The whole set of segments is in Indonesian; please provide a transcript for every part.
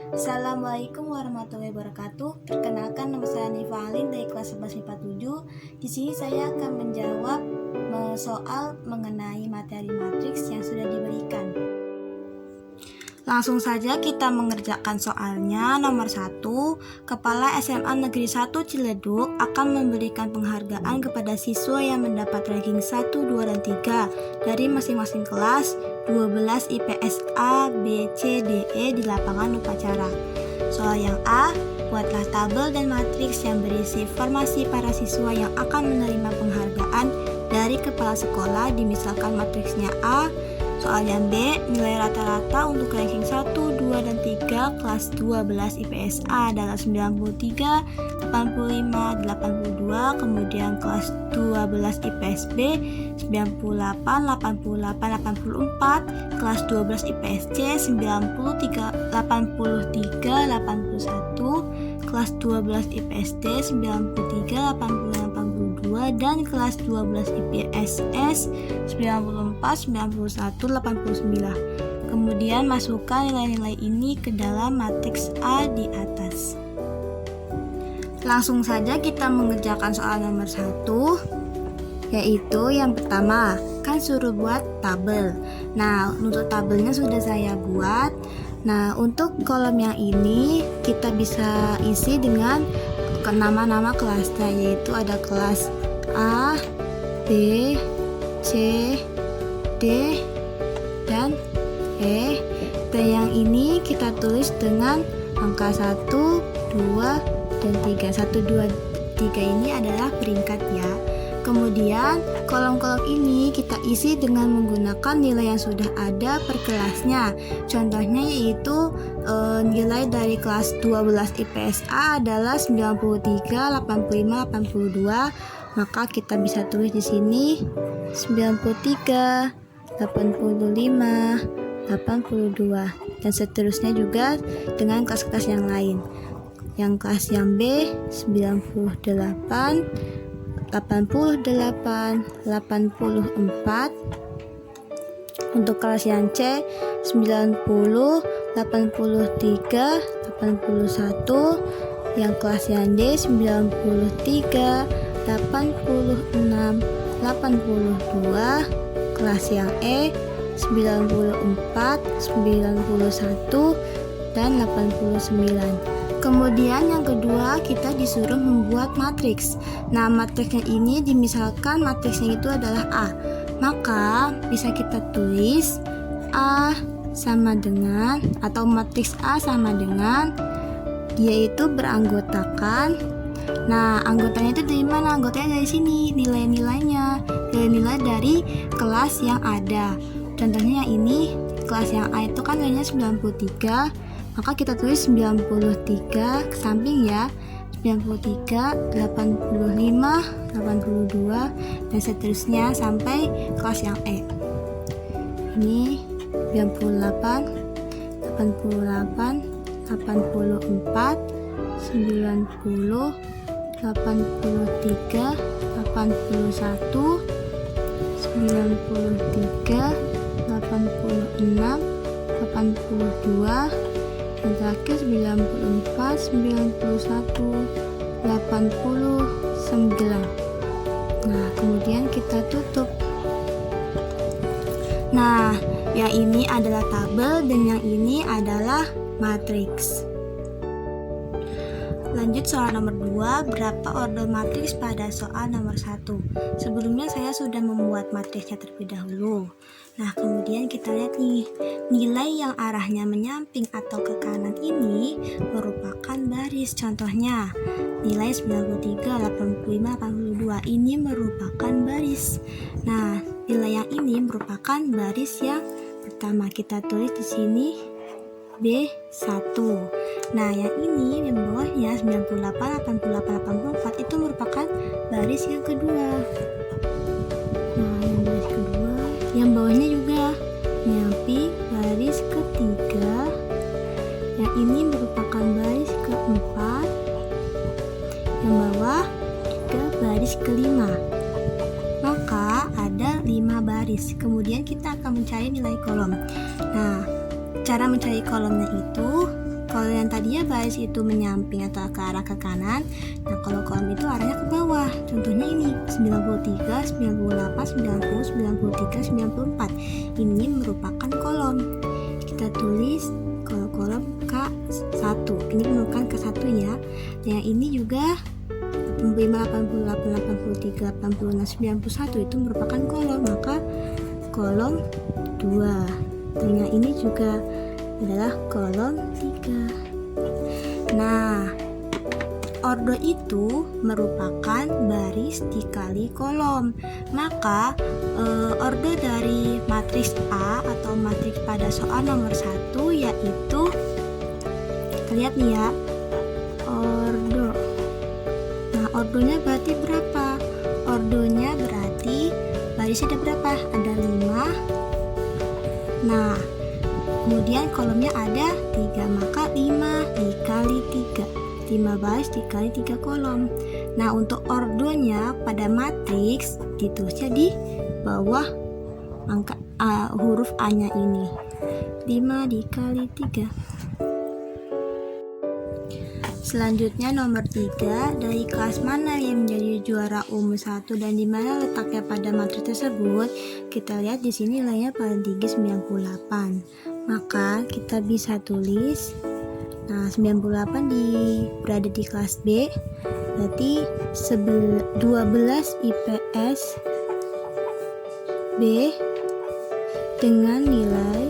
Assalamualaikum warahmatullahi wabarakatuh. Perkenalkan, nama saya Nifa Alin dari kelas 11 MIPA 7. Di sini saya akan menjawab soal mengenai materi matriks yang sudah diberikan. Langsung saja kita mengerjakan soalnya. Nomor 1, Kepala SMA Negeri 1 Ciledug akan memberikan penghargaan kepada siswa yang mendapat ranking 1, 2, dan 3 dari masing-masing kelas 12 IPS A, B, C, D, E di lapangan upacara. Soal yang A, buatlah tabel dan matriks yang berisi informasi para siswa yang akan menerima penghargaan dari kepala sekolah, dimisalkan matriksnya A. Soal yang B, nilai rata-rata untuk ranking 1, 2, dan 3 kelas 12 IPS A adalah 93, 85, 82, kemudian kelas 12 IPS B 98, 88, 84, kelas 12 IPS C 93, 83, 81, kelas 12 IPS D 93, 80, 82, dan kelas 12 IPS S 94, 91, 89. Kemudian masukkan nilai-nilai ini ke dalam matriks A di atas. Langsung saja kita mengerjakan soal nomor 1, yaitu yang pertama, kan suruh buat tabel. Nah, untuk tabelnya sudah saya buat. Nah, untuk kolom yang ini kita bisa isi dengan nama-nama kelasnya, yaitu ada kelas A, B, C, D, dan E. Dan yang ini kita tulis dengan angka 1, 2, dan 3. 1, 2, 3 ini adalah peringkat ya. Kemudian kolom-kolom ini kita isi dengan menggunakan nilai yang sudah ada per kelasnya. Contohnya yaitu nilai dari kelas 12 IPS A adalah 93, 85, 82. Maka kita bisa tulis di sini 93, 85, 82, dan seterusnya juga dengan kelas-kelas yang lain. Yang kelas yang B 98, 88, 84. Untuk kelas yang C 90, 83, 81. Yang kelas yang D 93, 86, 82. Kelas yang E 94, 91, dan 89. Kemudian yang kedua, kita disuruh membuat matriks. Nah, matriksnya ini dimisalkan matriksnya itu adalah A. Maka bisa kita tulis A sama dengan, atau matriks A sama dengan, dia itu beranggotakan. Nah, anggotanya itu dari mana? Anggotanya dari sini, nilai-nilainya. Nilai-nilai dari kelas yang ada. Contohnya yang ini, kelas yang A itu kan nilainya 93. Maka kita tulis 93 ke samping ya. 93, 85, 82, dan seterusnya sampai kelas yang E. Ini 98, 88, 84, 90, 83, 81, 93, 86, 82, dan terakhir 94, 91, 89. Nah, kemudian kita tutup. Nah, yang ini adalah tabel dan yang ini adalah matriks. Lanjut soal nomor 2, berapa order matriks pada soal nomor 1. Sebelumnya saya sudah membuat matriksnya terlebih dahulu. Nah, kemudian kita lihat nih, nilai yang arahnya menyamping atau ke kanan ini merupakan baris. Contohnya, nilai 93, 85, 82 ini merupakan baris. Nah, nilai yang ini merupakan baris yang pertama. Kita tulis di sini B1. Nah, yang ini yang bawahnya 98, 88, 84 itu merupakan baris yang kedua. Nah, yang baris kedua, yang bawahnya juga menyamping baris ketiga. Yang ini merupakan baris keempat. Yang bawah juga baris kelima. Maka ada 5 baris. Kemudian kita akan mencari nilai kolom. Nah, cara mencari kolomnya itu, kalau Kalau yang tadinya baris itu menyamping atau ke arah ke kanan, nah kalau kolom itu arahnya ke bawah. Contohnya ini 93, 98, 90, 93, 94. Ini merupakan kolom. Kita tulis kalau kolom K1. Ini merupakan K1 ya. Yang ini juga 85, 88, 83, 86, 91 itu merupakan kolom, maka kolom 2. Dan yang ini juga adalah kolom 3. Nah, ordo itu merupakan baris dikali kolom. Maka ordo dari matriks A atau matriks pada soal nomor 1 yaitu, lihat nih ya, ordo. Nah, ordonya berarti berapa? Ordonya berarti barisnya ada berapa? Ada 5. Nah, kemudian kolomnya ada 3, maka 5 dikali 3. 5 baris dikali 3 kolom. Nah, untuk ordonya pada matriks ditulisnya di bawah angka huruf A-nya ini. 5 dikali 3. Selanjutnya nomor 3, dari kelas mana yang menjadi juara umum 1 dan di mana letaknya pada matriks tersebut? Kita lihat di sini nilainya paling tinggi 98. Maka kita bisa tulis, nah 98 berada di kelas B, berarti 12 IPS B dengan nilai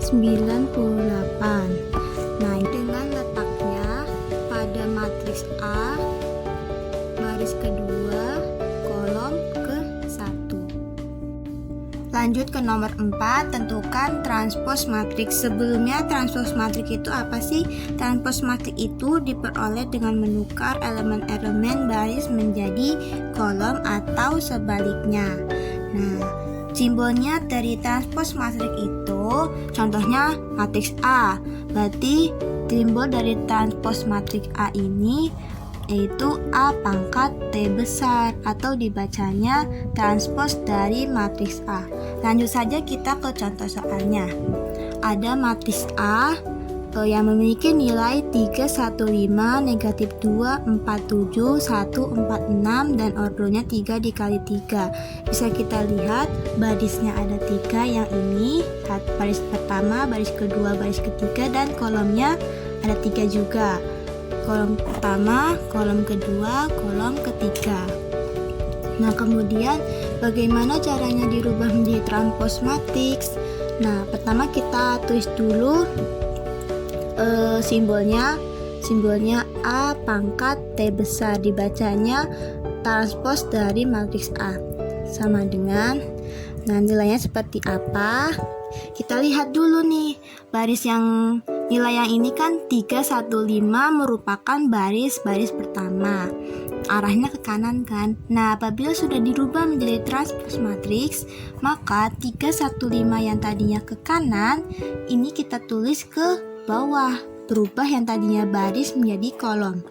98. Nah, dengan letaknya pada matriks A baris kedua kolom ke-1. Lanjut ke nomor 4, tentukan transpos matriks. Sebelumnya transpos matriks itu apa sih? Transpos matriks itu diperoleh dengan menukar elemen-elemen baris menjadi kolom atau sebaliknya. Nah, simbolnya dari transpos matriks itu, contohnya matriks A, berarti simbol dari transpos matriks A ini yaitu A pangkat T besar, atau dibacanya transpos dari matriks A. Lanjut saja kita ke contoh soalnya. Ada matriks A yang memiliki nilai 3, 1, 5, negatif 2, 4, 7, 1, 4, 6 dan ordonya 3 dikali 3. Bisa kita lihat barisnya ada 3, yang ini baris pertama, baris kedua, baris ketiga, dan kolomnya ada 3 juga. Kolom pertama, kolom kedua, kolom ketiga. Nah, kemudian bagaimana caranya dirubah menjadi transpos matriks? Nah, pertama kita tulis dulu simbolnya A pangkat T besar, dibacanya transpos dari matriks A, sama dengan, nah nilainya seperti apa? Kita lihat dulu nih, baris yang nilai yang ini kan 3, 1, 5 merupakan baris pertama, arahnya ke kanan kan. Nah, apabila sudah dirubah menjadi transpos matriks, maka 3, 1, 5 yang tadinya ke kanan ini kita tulis ke bawah, berubah yang tadinya baris menjadi kolom.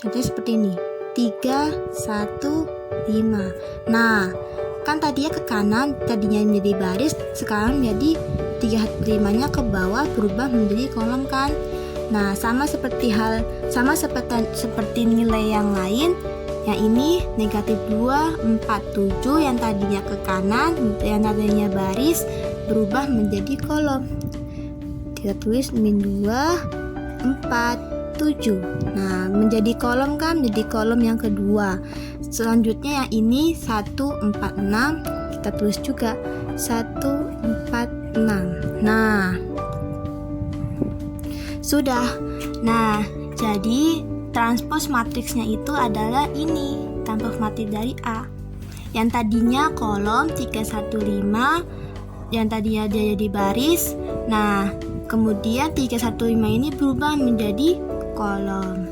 Contohnya seperti ini, 3, 1, 5. Nah, kan tadinya ke kanan, tadinya menjadi baris, sekarang menjadi 3, 5 nya ke bawah, berubah menjadi kolom kan. Nah, sama seperti nilai yang lain. Yang ini negatif 2, 4, 7 yang tadinya ke kanan, yang tadinya baris, berubah menjadi kolom. Kita tulis min 2, 4, 7. Nah, menjadi kolom kan, menjadi kolom yang kedua. Selanjutnya yang ini 1, 4, 6, kita tulis juga 1, 4, 6. Nah, sudah. Nah, jadi transpos matriksnya itu adalah ini, transpos matriks dari A. Yang tadinya kolom 3, 1, 5, yang tadinya dia jadi baris. Nah, kemudian 3, 1, 5 ini berubah menjadi kolom.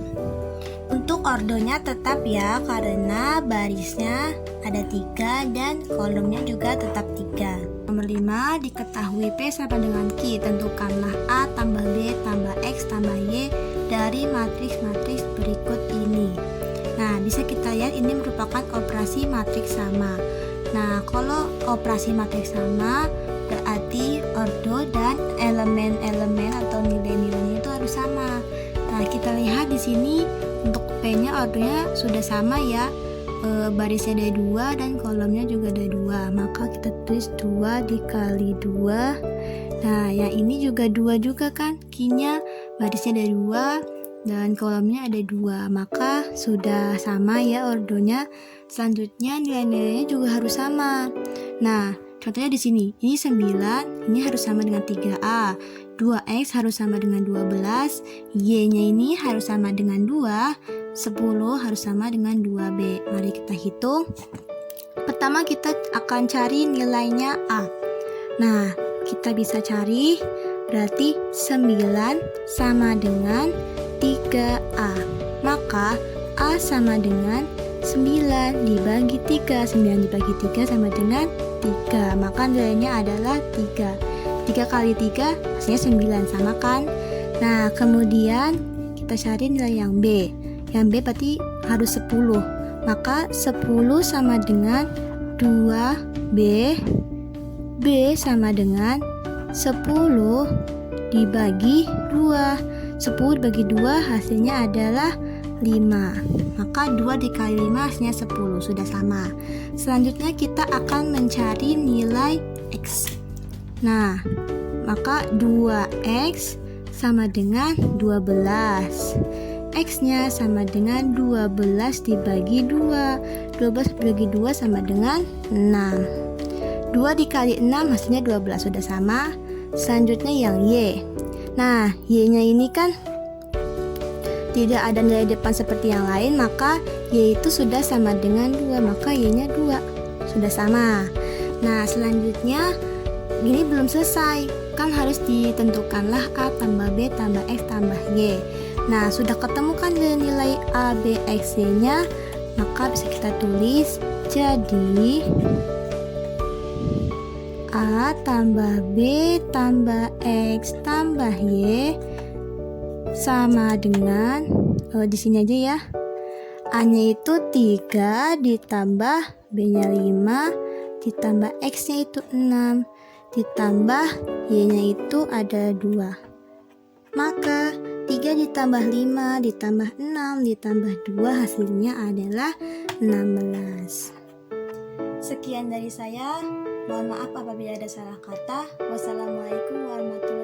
Untuk ordonya tetap ya, karena barisnya ada 3 dan kolomnya juga tetap 3. Nomor 5, diketahui P sama dengan Q. Tentukanlah A tambah B tambah X tambah Y dari matriks-matriks berikut ini. Nah, bisa kita lihat ini merupakan operasi matriks sama. Nah, kalau operasi matriks sama berarti berarti ordo dan elemen-elemen atau nilai-nilainya itu harus sama. Nah, kita lihat di sini untuk P-nya ordonya sudah sama ya. Barisnya ada 2 dan kolomnya juga ada 2. Maka kita tulis 2 dikali 2. Nah, yang ini juga 2 juga kan. Q-nya barisnya ada 2 dan kolomnya ada 2. Maka sudah sama ya ordonya. Selanjutnya nilai-nilainya juga harus sama. Nah, contohnya di sini. Ini 9, ini harus sama dengan 3A. 2X harus sama dengan 12, Y-nya ini harus sama dengan 2, 10 harus sama dengan 2B. Mari kita hitung. Pertama kita akan cari nilainya A. Nah, kita bisa cari berarti 9 sama dengan 3A. Maka A sama dengan 9 dibagi 3. 9 dibagi 3 sama dengan 3. Maka nilainya adalah 3. 3 kali 3 hasilnya 9, sama kan? Nah, kemudian kita cari nilai yang B. Yang B berarti harus 10. Maka 10 sama dengan 2B. B sama dengan 10 dibagi 2. 10 dibagi 2 hasilnya adalah 5. Maka 2 dikali 5 hasilnya 10. Sudah sama. Selanjutnya kita akan mencari nilai X. Nah, maka 2X sama dengan 12. X-nya sama dengan 12 dibagi 2. 12 dibagi 2 sama dengan 6. 2 dikali 6 hasilnya 12. Sudah sama. Selanjutnya yang Y. Nah, Y-nya ini kan tidak ada nilai depan seperti yang lain, maka Y itu sudah sama dengan 2. Maka Y-nya 2. Sudah sama. Nah, selanjutnya ini belum selesai, kan harus ditentukanlah A tambah B tambah X tambah Y. Nah, sudah ketemu kan nilai A, B, X, Y nya, maka bisa kita tulis jadi A tambah B tambah X tambah Y sama dengan di sini aja ya, A nya itu 3 ditambah B nya 5 ditambah X nya itu 6 ditambah Y-nya itu ada 2. Maka 3 ditambah 5 ditambah 6 ditambah 2 hasilnya adalah 16. Sekian dari saya. Mohon maaf apabila ada salah kata. Wassalamualaikum warahmatullahi wabarakatuh.